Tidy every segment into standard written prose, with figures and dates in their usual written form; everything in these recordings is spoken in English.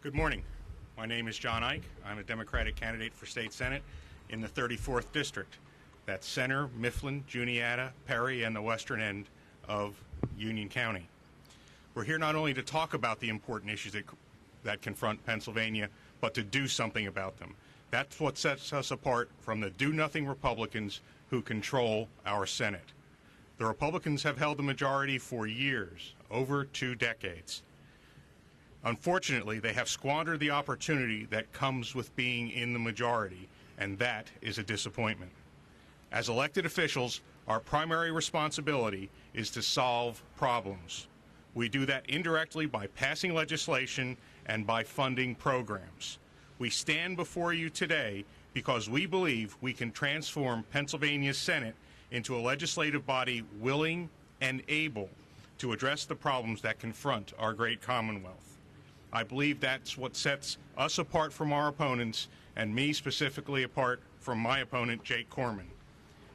Good morning. My name is Jon Eich. I'm a Democratic candidate for State Senate in the 34th District. That's Center, Mifflin, Juniata, Perry, and the western end of Union County. We're here not only to talk about the important issues that confront Pennsylvania, but to do something about them. That's what sets us apart from the do-nothing Republicans who control our Senate. The Republicans have held the majority for years, over 2 decades. Unfortunately, they have squandered the opportunity that comes with being in the majority, and that is a disappointment. As elected officials, our primary responsibility is to solve problems. We do that indirectly by passing legislation and by funding programs. We stand before you today because we believe we can transform Pennsylvania's Senate into a legislative body willing and able to address the problems that confront our great Commonwealth. I believe that's what sets us apart from our opponents, and me specifically apart from my opponent, Jake Corman.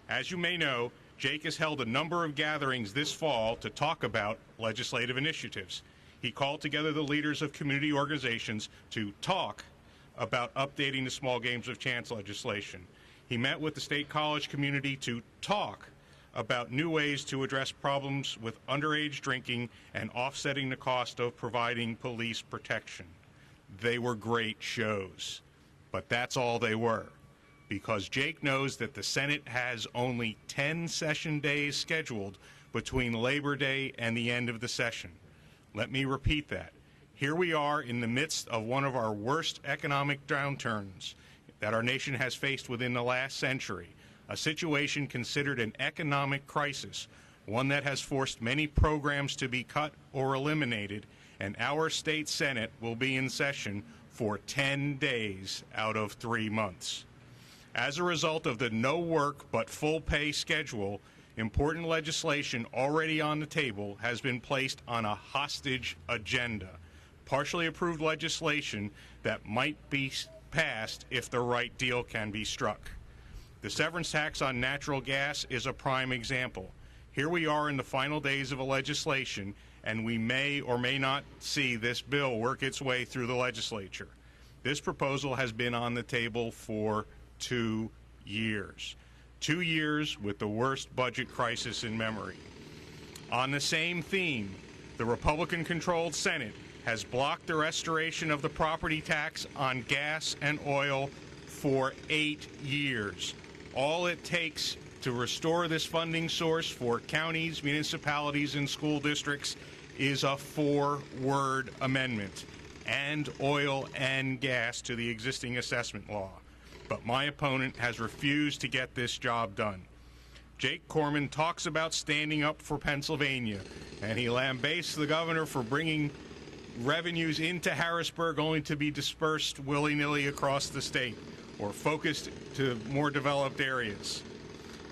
As you may know, Jake has held a number of gatherings this fall to talk about legislative initiatives. He called together the leaders of community organizations to talk about updating the small games of chance legislation. He met with the state college community to talk about new ways to address problems with underage drinking and offsetting the cost of providing police protection. They were great shows, but that's all they were, because Jake knows that the Senate has only 10 session days scheduled between Labor Day and the end of the session. Let me repeat that. Here we are in the midst of one of our worst economic downturns that our nation has faced within the last century, a situation considered an economic crisis, one that has forced many programs to be cut or eliminated, and our state Senate will be in session for 10 days out of 3 months. As a result of the no work but full pay schedule, important legislation already on the table has been placed on a hostage agenda, partially approved legislation that might be passed if the right deal can be struck. The severance tax on natural gas is a prime example. Here we are in the final days of a legislation, and we may or may not see this bill work its way through the legislature. This proposal has been on the table for 2 years. 2 years with the worst budget crisis in memory. On the same theme, the Republican-controlled Senate has blocked the restoration of the property tax on gas and oil for 8 years. All it takes to restore this funding source for counties, municipalities, and school districts is a 4-word amendment: and oil and gas to the existing assessment law. But my opponent has refused to get this job done. Jake Corman talks about standing up for Pennsylvania, and he lambasts the governor for bringing revenues into Harrisburg only to be dispersed willy-nilly across the state or focused to more developed areas.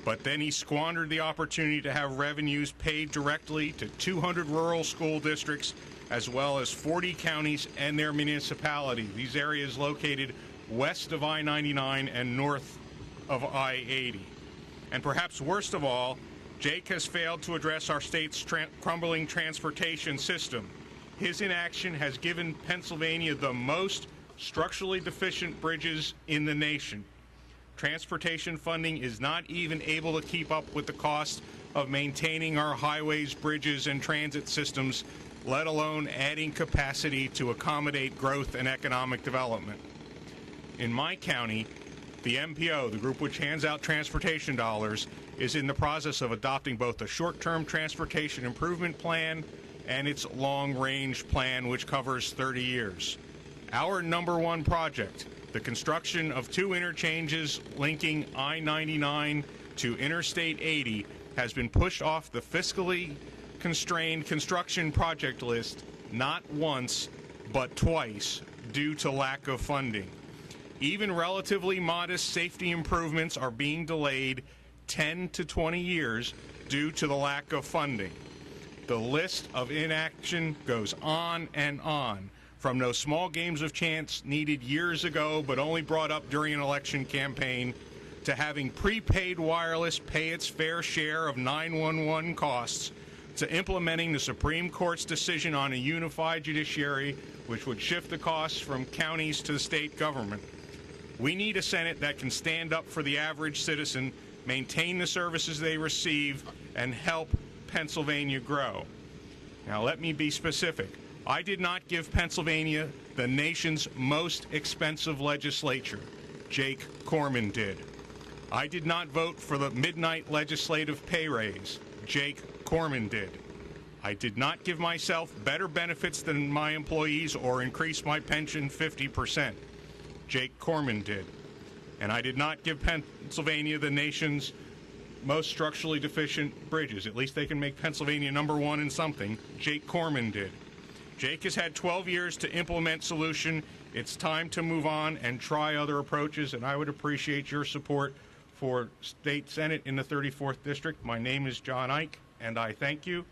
But then he squandered the opportunity to have revenues paid directly to 200 rural school districts, as well as 40 counties and their municipalities. These areas located west of I-99 and north of I-80. And perhaps worst of all, Jake has failed to address our state's crumbling transportation system. His inaction has given Pennsylvania the most structurally deficient bridges in the nation. Transportation funding is not even able to keep up with the cost of maintaining our highways, bridges, and transit systems, let alone adding capacity to accommodate growth and economic development. In my county, the MPO, the group which hands out transportation dollars, is in the process of adopting both a short-term transportation improvement plan and its long-range plan, which covers 30 years. Our number one project, the construction of 2 interchanges linking I-99 to Interstate 80, has been pushed off the fiscally constrained construction project list not once, but twice, due to lack of funding. Even relatively modest safety improvements are being delayed 10 to 20 years due to the lack of funding. The list of inaction goes on and on, from those small games of chance needed years ago but only brought up during an election campaign, to having prepaid wireless pay its fair share of 911 costs, to implementing the Supreme Court's decision on a unified judiciary, which would shift the costs from counties to the state government. We need a Senate that can stand up for the average citizen, maintain the services they receive, and help Pennsylvania grow. Now, let me be specific. I did not give Pennsylvania the nation's most expensive legislature. Jake Corman did. I did not vote for the midnight legislative pay raise. Jake Corman did. I did not give myself better benefits than my employees or increase my pension 50%. Jake Corman did. And I did not give Pennsylvania the nation's most structurally deficient bridges. At least they can make Pennsylvania #1 in something. Jake Corman did. Jake has had 12 years to implement solution. It's time to move on and try other approaches, and I would appreciate your support for State Senate in the 34th District. My name is Jon Eich, and I thank you.